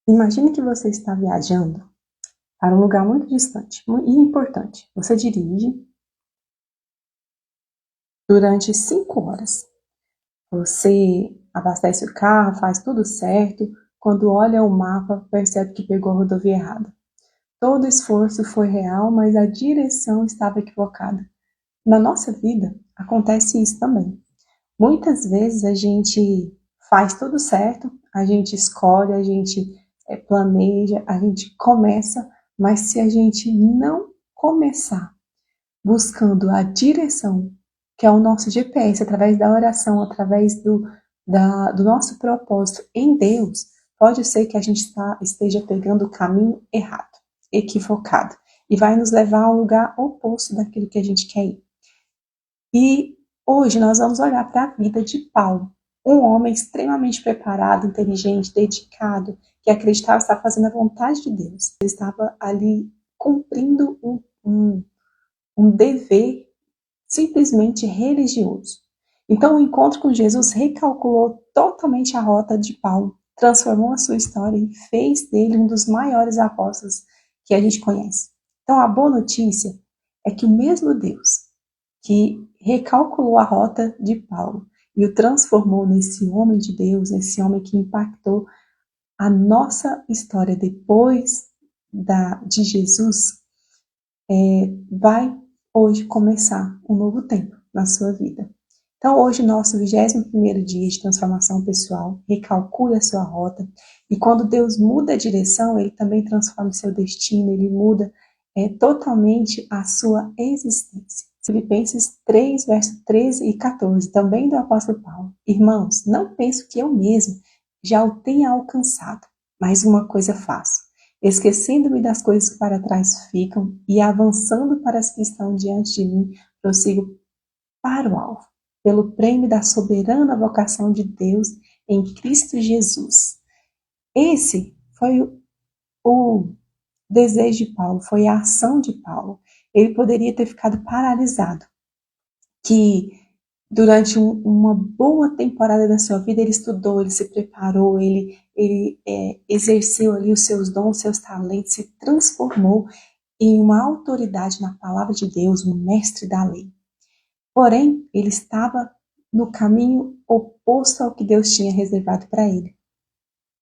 Imagine que você está viajando para um lugar muito distante e importante. Você dirige durante 5 horas. Você abastece o carro, faz tudo certo. Quando olha o mapa, percebe que pegou a rodovia errada. Todo o esforço foi real, mas a direção estava equivocada. Na nossa vida, acontece isso também. Muitas vezes a gente faz tudo certo, a gente escolhe, a gente planeja, a gente começa, mas se a gente não começar buscando a direção, que é o nosso GPS, através da oração, através do nosso propósito em Deus, pode ser que a gente esteja pegando o caminho errado, equivocado, e vai nos levar a um lugar oposto daquilo que a gente quer ir. E hoje nós vamos olhar para a vida de Paulo, um homem extremamente preparado, inteligente, dedicado, que acreditava estar fazendo a vontade de Deus. Ele estava ali cumprindo um dever simplesmente religioso. Então, o encontro com Jesus recalculou totalmente a rota de Paulo, transformou a sua história e fez dele um dos maiores apóstolos que a gente conhece. Então, a boa notícia é que o mesmo Deus que recalculou a rota de Paulo e o transformou nesse homem de Deus, nesse homem que impactou a nossa história depois de Jesus, vai hoje começar um novo tempo na sua vida. Então, hoje, nosso 21º dia de transformação pessoal, recalcule a sua rota, e quando Deus muda a direção, Ele também transforma o seu destino, Ele muda totalmente a sua existência. Filipenses 3, versos 13 e 14, também do apóstolo Paulo. Irmãos, não penso que eu mesmo já o tenha alcançado, mas uma coisa faço, esquecendo-me das coisas que para trás ficam e avançando para as que estão diante de mim, prossigo para o alvo, pelo prêmio da soberana vocação de Deus em Cristo Jesus. Esse foi o desejo de Paulo, foi a ação de Paulo. Ele poderia ter ficado paralisado, que durante uma boa temporada da sua vida ele estudou, ele se preparou, ele exerceu ali os seus dons, seus talentos, se transformou em uma autoridade na palavra de Deus, um mestre da lei. Porém, ele estava no caminho oposto ao que Deus tinha reservado para ele.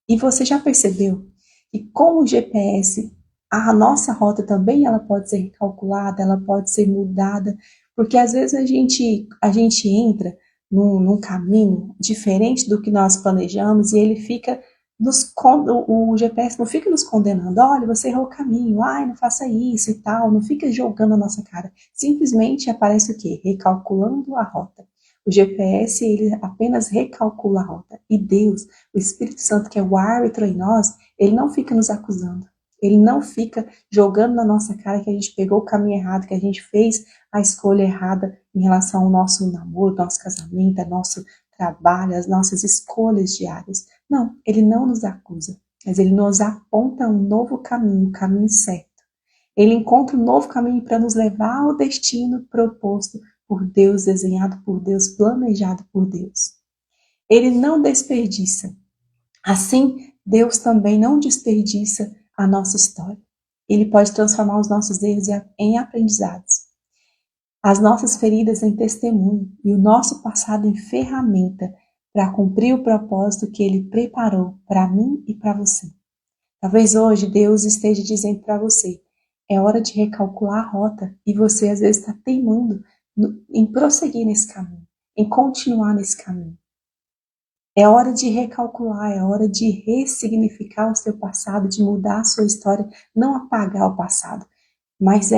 E você já percebeu que com o GPS, a nossa rota também ela pode ser recalculada, ela pode ser mudada, porque às vezes a gente entra num caminho diferente do que nós planejamos e ele fica o GPS não fica nos condenando, olha, você errou o caminho, ai, não faça isso e tal, não fica jogando a nossa cara. Simplesmente aparece o quê? Recalculando a rota. O GPS, ele apenas recalcula a rota. E Deus, o Espírito Santo, que é o árbitro em nós, ele não fica nos acusando. Ele não fica jogando na nossa cara que a gente pegou o caminho errado, que a gente fez a escolha errada em relação ao nosso namoro, nosso casamento, ao nosso trabalho, as nossas escolhas diárias. Não, ele não nos acusa, mas ele nos aponta um novo caminho, o caminho certo. Ele encontra um novo caminho para nos levar ao destino proposto por Deus, desenhado por Deus, planejado por Deus. Ele não desperdiça. Assim, Deus também não desperdiça a nossa história. Ele pode transformar os nossos erros em aprendizados, as nossas feridas em testemunho e o nosso passado em ferramenta para cumprir o propósito que Ele preparou para mim e para você. Talvez hoje Deus esteja dizendo para você, é hora de recalcular a rota e você às vezes está teimando em prosseguir nesse caminho, em continuar nesse caminho. É hora de recalcular, é hora de ressignificar o seu passado, de mudar a sua história, não apagar o passado, mas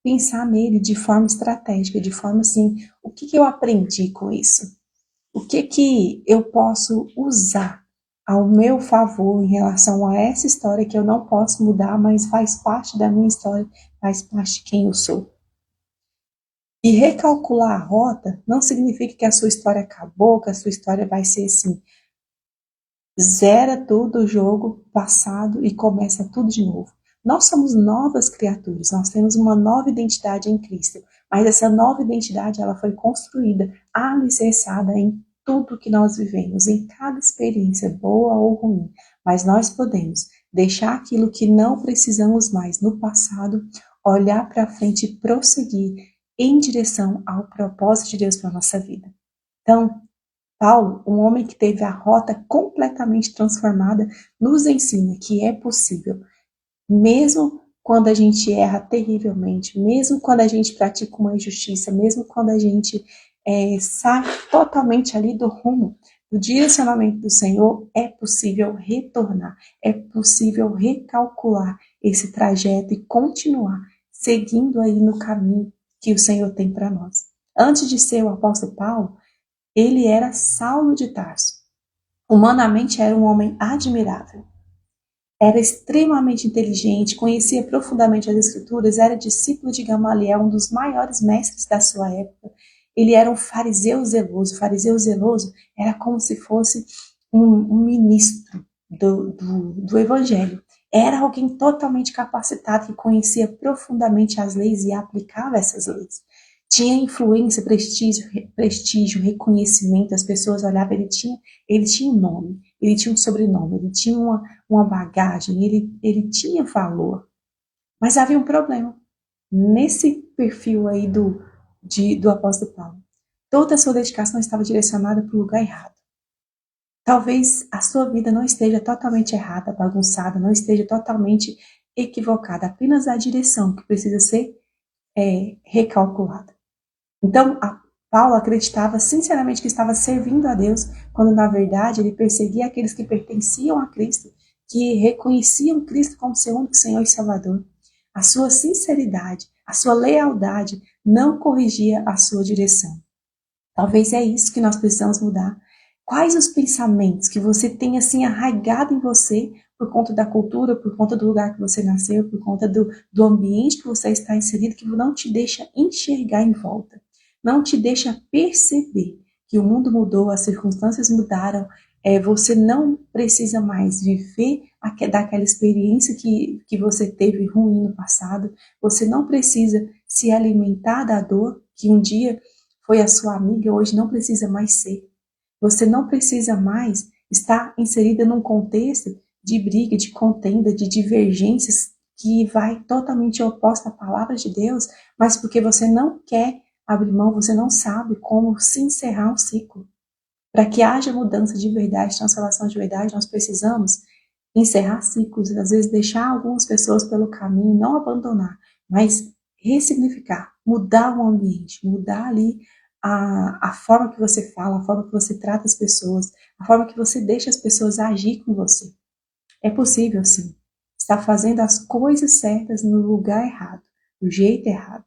pensar nele de forma estratégica, de forma assim, o que eu aprendi com isso? O que eu posso usar ao meu favor em relação a essa história que eu não posso mudar, mas faz parte da minha história, faz parte de quem eu sou? E recalcular a rota não significa que a sua história acabou, que a sua história vai ser assim, zera todo o jogo passado e começa tudo de novo. Nós somos novas criaturas, nós temos uma nova identidade em Cristo, mas essa nova identidade ela foi construída, alicerçada em tudo que nós vivemos, em cada experiência, boa ou ruim. mas nós podemos deixar aquilo que não precisamos mais no passado, olhar para frente e prosseguir em direção ao propósito de Deus para a nossa vida. Então, Paulo, um homem que teve a rota completamente transformada, nos ensina que é possível, mesmo quando a gente erra terrivelmente, mesmo quando a gente pratica uma injustiça, mesmo quando a gente sai totalmente ali do rumo, do direcionamento do Senhor, é possível retornar, é possível recalcular esse trajeto e continuar seguindo aí no caminho que o Senhor tem para nós. Antes de ser o apóstolo Paulo, ele era Saulo de Tarso. Humanamente era um homem admirável. Era extremamente inteligente, conhecia profundamente as Escrituras, era discípulo de Gamaliel, um dos maiores mestres da sua época. Ele era um fariseu zeloso. O fariseu zeloso era como se fosse um ministro do Evangelho. Era alguém totalmente capacitado, que conhecia profundamente as leis e aplicava essas leis. Tinha influência, prestígio, reconhecimento, as pessoas olhavam, ele tinha um nome, ele tinha um sobrenome, ele tinha uma bagagem, ele tinha valor. Mas havia um problema nesse perfil aí do apóstolo Paulo. Toda a sua dedicação estava direcionada para o lugar errado. Talvez a sua vida não esteja totalmente errada, bagunçada, não esteja totalmente equivocada, apenas a direção que precisa ser recalculada. Então, Paulo acreditava sinceramente que estava servindo a Deus, quando na verdade ele perseguia aqueles que pertenciam a Cristo, que reconheciam Cristo como seu único Senhor e Salvador. A sua sinceridade, a sua lealdade não corrigia a sua direção. Talvez é isso que nós precisamos mudar. Quais os pensamentos que você tem assim arraigado em você por conta da cultura, por conta do lugar que você nasceu, por conta do ambiente que você está inserido, que não te deixa enxergar em volta, não te deixa perceber que o mundo mudou, as circunstâncias mudaram, você não precisa mais viver daquela experiência que você teve ruim no passado, você não precisa se alimentar da dor que um dia foi a sua amiga, hoje não precisa mais ser. Você não precisa mais estar inserida num contexto de briga, de contenda, de divergências que vai totalmente oposta à palavra de Deus, mas porque você não quer abrir mão, você não sabe como se encerrar um ciclo. Para que haja mudança de verdade, transformação de verdade, nós precisamos encerrar ciclos, às vezes deixar algumas pessoas pelo caminho, não abandonar, mas ressignificar, mudar o ambiente, mudar ali a forma que você fala, a forma que você trata as pessoas, a forma que você deixa as pessoas agir com você. É possível, sim, estar fazendo as coisas certas no lugar errado, do jeito errado,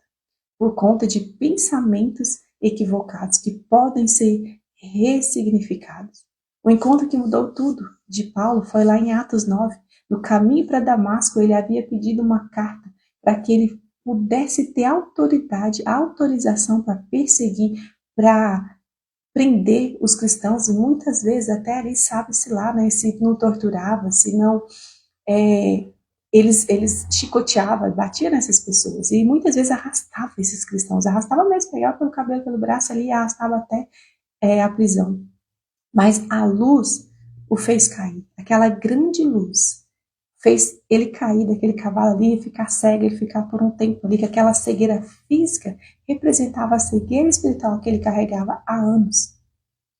por conta de pensamentos equivocados que podem ser ressignificados. O encontro que mudou tudo de Paulo foi lá em Atos 9. No caminho para Damasco, ele havia pedido uma carta para que ele pudesse ter autoridade, autorização para perseguir, para prender os cristãos, e muitas vezes até ali sabe-se lá, né, se não torturava, se não eles chicoteavam, batiam nessas pessoas, e muitas vezes arrastava esses cristãos, arrastava mesmo, pegava pelo cabelo, pelo braço ali, e arrastava até a prisão. Mas a luz o fez cair, aquela grande luz fez ele cair daquele cavalo ali e ficar cego, ele ficar por um tempo ali, que aquela cegueira física representava a cegueira espiritual que ele carregava há anos.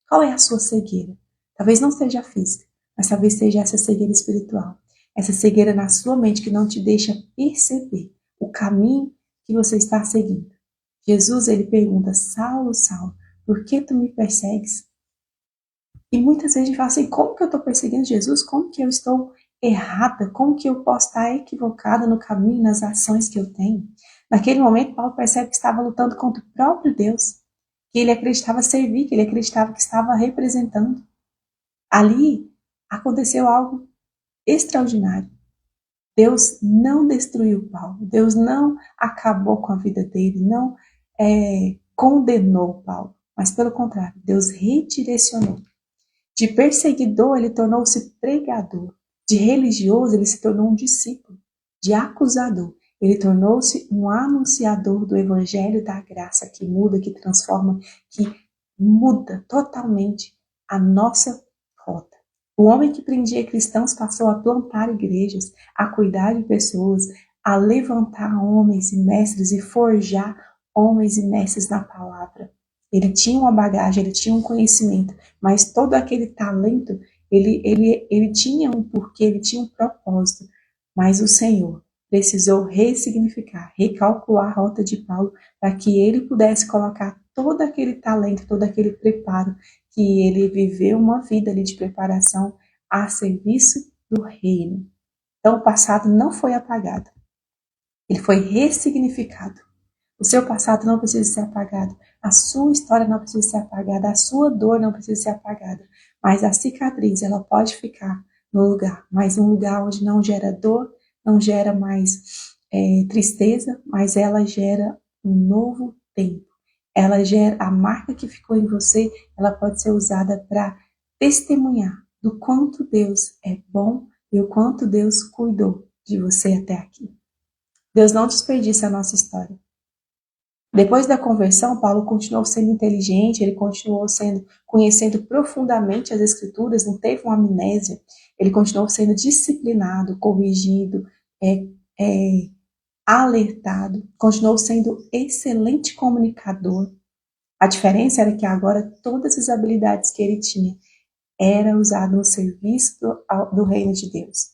Qual é a sua cegueira? Talvez não seja física, mas talvez seja essa cegueira espiritual. Essa cegueira na sua mente que não te deixa perceber o caminho que você está seguindo. Jesus, ele pergunta, Saulo, Saulo, por que tu me persegues? E muitas vezes a gente fala assim, como que eu estou perseguindo Jesus? Como que eu estou errada? Como que eu posso estar equivocada no caminho, nas ações que eu tenho? Naquele momento, Paulo percebe que estava lutando contra o próprio Deus, que ele acreditava servir, que ele acreditava que estava representando. Ali aconteceu algo extraordinário. Deus não destruiu Paulo, Deus não acabou com a vida dele, não condenou Paulo, mas pelo contrário, Deus redirecionou. De perseguidor, ele tornou-se pregador. De religioso, ele se tornou um discípulo. De acusador, ele tornou-se um anunciador do evangelho da graça que muda, que transforma, que muda totalmente a nossa rota. O homem que prendia cristãos passou a plantar igrejas, a cuidar de pessoas, a levantar homens e mestres e forjar homens e mestres na palavra. Ele tinha uma bagagem, ele tinha um conhecimento, mas todo aquele talento, ele tinha um porquê, ele tinha um propósito. Mas o Senhor precisou ressignificar, recalcular a rota de Paulo para que ele pudesse colocar todo aquele talento, todo aquele preparo que ele viveu uma vida ali de preparação a serviço do reino. Então, o passado não foi apagado, ele foi ressignificado. O seu passado não precisa ser apagado, a sua história não precisa ser apagada, a sua dor não precisa ser apagada, mas a cicatriz, ela pode ficar no lugar, mas um lugar onde não gera dor, não gera mais tristeza, mas ela gera um novo tempo. Ela gera a marca que ficou em você, ela pode ser usada para testemunhar do quanto Deus é bom e o quanto Deus cuidou de você até aqui. Deus não desperdiça a nossa história. Depois da conversão, Paulo continuou sendo inteligente, ele continuou conhecendo profundamente as Escrituras, não teve uma amnésia, ele continuou sendo disciplinado, corrigido, alertado, continuou sendo excelente comunicador. A diferença era que agora todas as habilidades que ele tinha eram usadas no serviço do reino de Deus.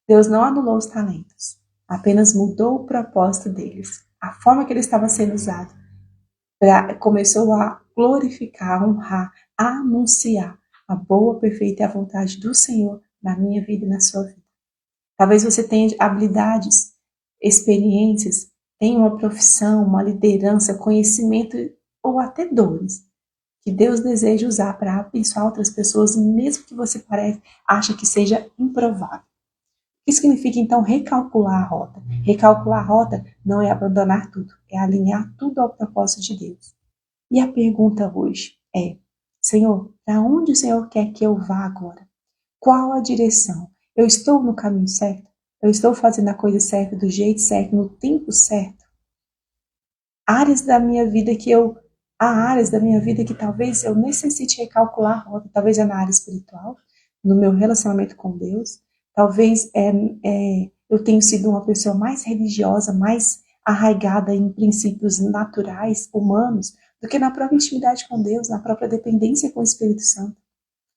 Deus não anulou os talentos, apenas mudou o propósito deles. A forma que ele estava sendo usado começou a glorificar, a honrar, a anunciar a boa, perfeita e a vontade do Senhor na minha vida e na sua vida. Talvez você tenha habilidades, experiências, tenha uma profissão, uma liderança, conhecimento ou até dores que Deus deseja usar para abençoar outras pessoas, mesmo que você acha que seja improvável. O que significa, então, recalcular a rota? Recalcular a rota não é abandonar tudo, é alinhar tudo ao propósito de Deus. E a pergunta hoje é, Senhor, para onde o Senhor quer que eu vá agora? Qual a direção? Eu estou no caminho certo? Eu estou fazendo a coisa certa, do jeito certo, no tempo certo? Há áreas da minha vida que talvez eu necessite recalcular a rota, talvez é na área espiritual, no meu relacionamento com Deus, talvez eu tenha sido uma pessoa mais religiosa, mais arraigada em princípios naturais, humanos, do que na própria intimidade com Deus, na própria dependência com o Espírito Santo.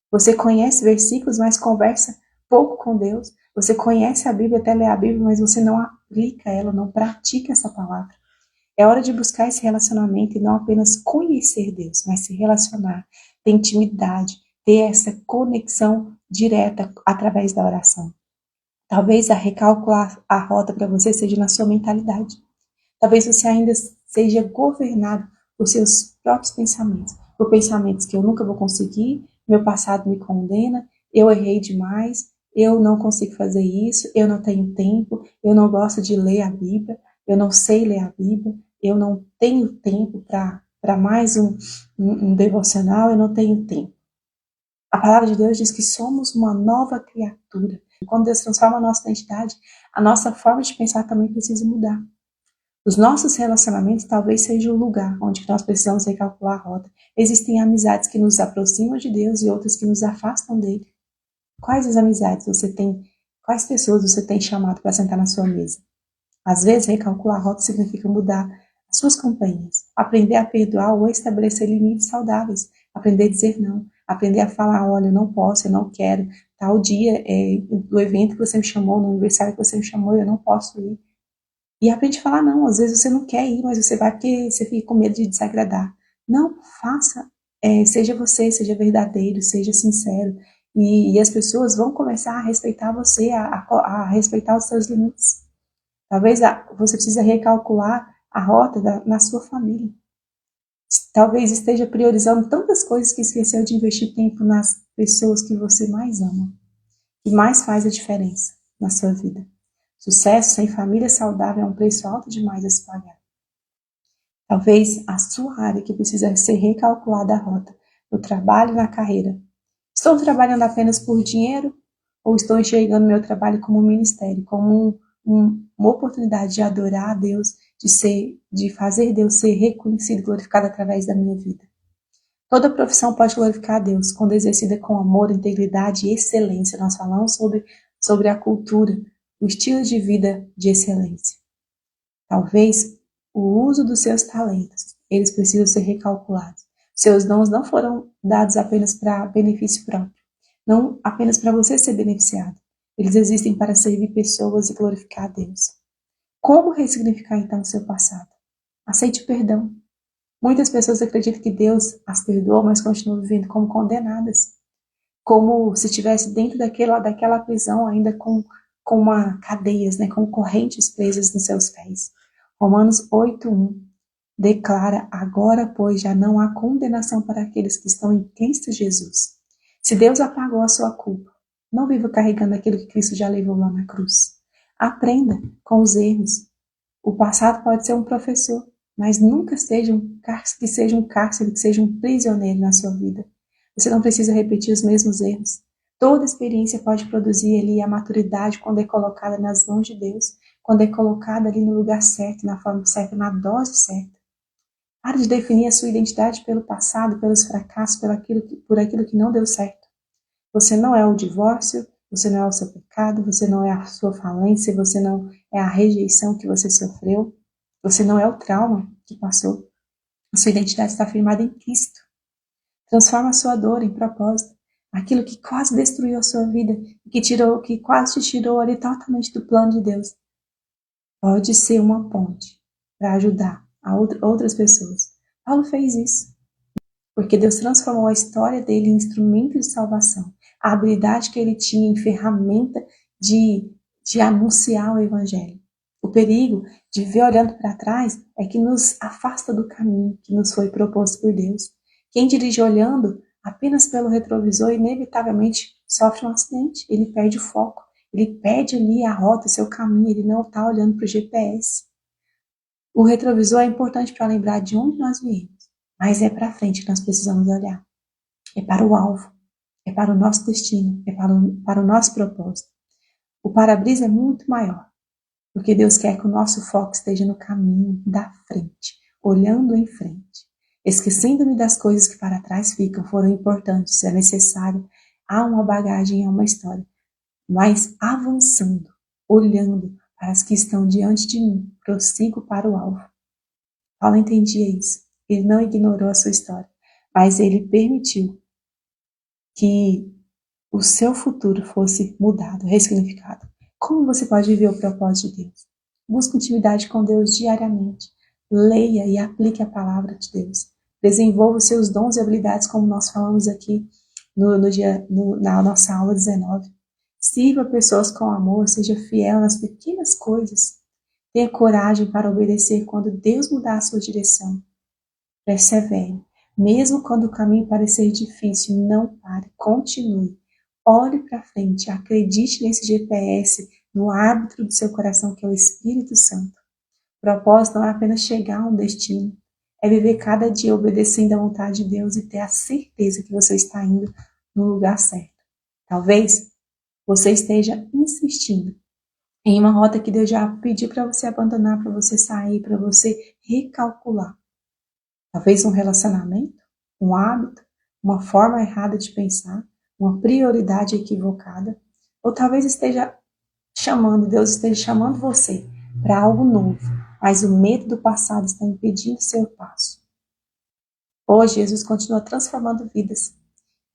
Você conhece versículos, mas conversa pouco com Deus. Você conhece a Bíblia, até lê a Bíblia, mas você não aplica ela, não pratica essa palavra. É hora de buscar esse relacionamento e não apenas conhecer Deus, mas se relacionar, ter intimidade, ter essa conexão direta através da oração. Talvez a recalcular a rota para você seja na sua mentalidade. Talvez você ainda seja governado por seus próprios pensamentos, por pensamentos que eu nunca vou conseguir, meu passado me condena, eu errei demais, eu não consigo fazer isso, eu não tenho tempo, eu não gosto de ler a Bíblia, eu não sei ler a Bíblia, eu não tenho tempo para mais um devocional, eu não tenho tempo. A palavra de Deus diz que somos uma nova criatura. Quando Deus transforma a nossa identidade, a nossa forma de pensar também precisa mudar. Os nossos relacionamentos talvez seja o lugar onde nós precisamos recalcular a rota. Existem amizades que nos aproximam de Deus e outras que nos afastam dele. Quais as amizades você tem? Quais pessoas você tem chamado para sentar na sua mesa? Às vezes, recalcular a rota significa mudar as suas companhias, aprender a perdoar ou estabelecer limites saudáveis, aprender a dizer não, aprender a falar, olha, eu não posso, eu não quero, tal dia do evento que você me chamou, no aniversário que você me chamou, eu não posso ir. E aprende a falar não, às vezes você não quer ir, mas você vai porque você fica com medo de desagradar. Não, faça, seja você, seja verdadeiro, seja sincero, e as pessoas vão começar a respeitar você, a respeitar os seus limites. Talvez você precise recalcular a rota na sua família. Talvez esteja priorizando tantas coisas que esqueceu de investir tempo nas pessoas que você mais ama, que mais faz a diferença na sua vida. Sucesso sem família saudável é um preço alto demais a se pagar. Talvez a sua área que precisa ser recalculada a rota, no trabalho e na carreira. Estou trabalhando apenas por dinheiro ou estou enxergando meu trabalho como um ministério, como uma oportunidade de adorar a Deus, de fazer Deus ser reconhecido e glorificado através da minha vida? Toda profissão pode glorificar a Deus quando exercida com amor, integridade e excelência. Nós falamos sobre a cultura, o estilo de vida de excelência. Talvez o uso dos seus talentos, eles precisam ser recalculados. Seus dons não foram dados apenas para benefício próprio, não apenas para você ser beneficiado. Eles existem para servir pessoas e glorificar a Deus. Como ressignificar então o seu passado? Aceite o perdão. Muitas pessoas acreditam que Deus as perdoou, mas continuam vivendo como condenadas. Como se estivesse dentro daquela prisão, ainda com cadeias, com correntes presas nos seus pés. Romanos 8:1 declara: agora, pois, já não há condenação para aqueles que estão em Cristo Jesus. Se Deus apagou a sua culpa, não viva carregando aquilo que Cristo já levou lá na cruz. Aprenda com os erros. O passado pode ser um professor, mas nunca seja um cárcere, que seja um prisioneiro na sua vida. Você não precisa repetir os mesmos erros. Toda experiência pode produzir ali a maturidade quando é colocada nas mãos de Deus, quando é colocada ali no lugar certo, na forma certa, na dose certa. Pare de definir a sua identidade pelo passado, pelos fracassos, por aquilo que não deu certo. Você não é o divórcio, você não é o seu pecado, você não é a sua falência, você não é a rejeição que você sofreu, você não é o trauma que passou. A sua identidade está firmada em Cristo. Transforma a sua dor em propósito. Aquilo que quase destruiu a sua vida, que quase te tirou ali totalmente do plano de Deus, pode ser uma ponte para ajudar outras pessoas. Paulo fez isso, porque Deus transformou a história dele em instrumento de salvação. A habilidade que ele tinha em ferramenta de anunciar o evangelho. O perigo de ver olhando para trás é que nos afasta do caminho que nos foi proposto por Deus. Quem dirige olhando apenas pelo retrovisor, inevitavelmente sofre um acidente, ele perde o foco, ele perde ali a rota, o seu caminho, ele não está olhando para o GPS. O retrovisor é importante para lembrar de onde nós viemos, mas é para frente que nós precisamos olhar. É para o alvo, é para o nosso destino, é para o nosso propósito. O para-brisa é muito maior, porque Deus quer que o nosso foco esteja no caminho da frente, olhando em frente. Esquecendo-me das coisas que para trás ficam, foram importantes, se é necessário, há uma bagagem, há uma história. Mas avançando, olhando para as que estão diante de mim, prossigo para o alvo. Paulo entendia isso. Ele não ignorou a sua história, mas ele permitiu que o seu futuro fosse mudado, ressignificado. Como você pode viver o propósito de Deus? Busque intimidade com Deus diariamente. Leia e aplique a palavra de Deus. Desenvolva os seus dons e habilidades, como nós falamos aqui na nossa aula 19. Sirva pessoas com amor, seja fiel nas pequenas coisas. Tenha coragem para obedecer quando Deus mudar a sua direção. Persevere. Mesmo quando o caminho parecer difícil, não pare, continue. Olhe para frente, acredite nesse GPS, no árbitro do seu coração, que é o Espírito Santo. O propósito não é apenas chegar a um destino, é viver cada dia obedecendo à vontade de Deus e ter a certeza que você está indo no lugar certo. Talvez você esteja insistindo em uma rota que Deus já pediu para você abandonar, para você sair, para você recalcular. Talvez um relacionamento, um hábito, uma forma errada de pensar, uma prioridade equivocada, ou talvez Deus esteja chamando você para algo novo, mas o medo do passado está impedindo seu passo. Hoje, Jesus continua transformando vidas,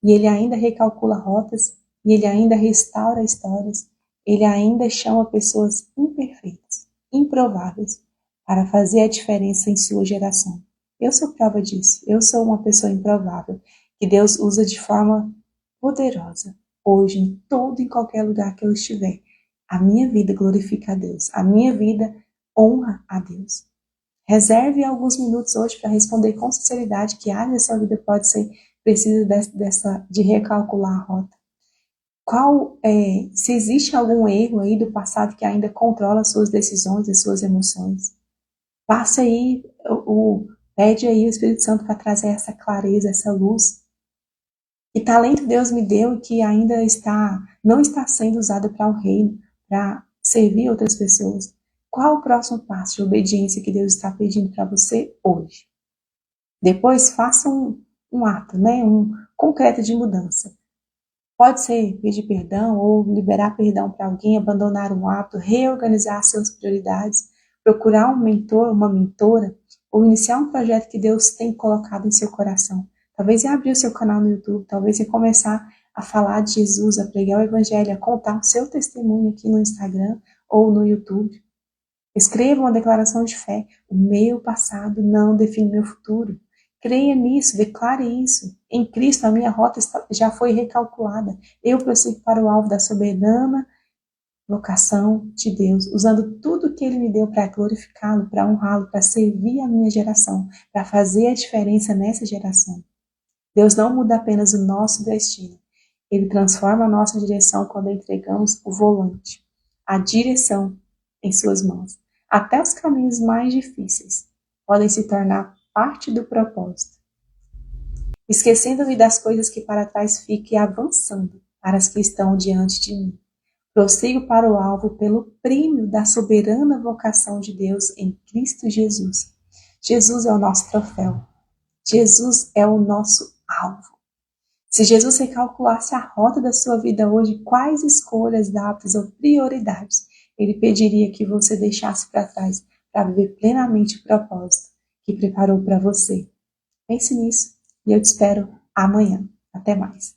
e Ele ainda recalcula rotas, e Ele ainda restaura histórias, Ele ainda chama pessoas imperfeitas, improváveis, para fazer a diferença em sua geração. Eu sou prova disso, eu sou uma pessoa improvável, que Deus usa de forma poderosa, hoje, em todo e qualquer lugar que eu estiver. A minha vida glorifica a Deus, a minha vida honra a Deus. Reserve alguns minutos hoje para responder com sinceridade que área da sua vida precisa de recalcular a rota. Se existe algum erro aí do passado que ainda controla as suas decisões, as suas emoções, passe aí, pede aí o Espírito Santo para trazer essa clareza, essa luz. Que talento Deus me deu e que ainda não está sendo usado para o reino, para servir outras pessoas. Qual o próximo passo de obediência que Deus está pedindo para você hoje? Depois faça um ato, né? Um concreto de mudança. Pode ser pedir perdão ou liberar perdão para alguém, abandonar um hábito, reorganizar suas prioridades, procurar um mentor, uma mentora, ou iniciar um projeto que Deus tem colocado em seu coração. Talvez é abrir o seu canal no YouTube, talvez é começar a falar de Jesus, a pregar o Evangelho, a contar o seu testemunho aqui no Instagram ou no YouTube. Escreva uma declaração de fé. O meu passado não define meu futuro. Creia nisso, declare isso. Em Cristo, a minha rota já foi recalculada. Eu prossigo para o alvo da soberana vocação de Deus, usando tudo que Ele me deu para glorificá-lo, para honrá-lo, para servir a minha geração, para fazer a diferença nessa geração. Deus não muda apenas o nosso destino. Ele transforma a nossa direção quando entregamos o volante, a direção em suas mãos. Até os caminhos mais difíceis podem se tornar parte do propósito. Esquecendo-me das coisas que para trás fiquem e avançando para as que estão diante de mim. Prossigo para o alvo pelo prêmio da soberana vocação de Deus em Cristo Jesus. Jesus é o nosso troféu. Jesus é o nosso alvo. Se Jesus recalculasse a rota da sua vida hoje, quais escolhas, hábitos ou prioridades Ele pediria que você deixasse para trás para viver plenamente o propósito que preparou para você? Pense nisso e eu te espero amanhã. Até mais.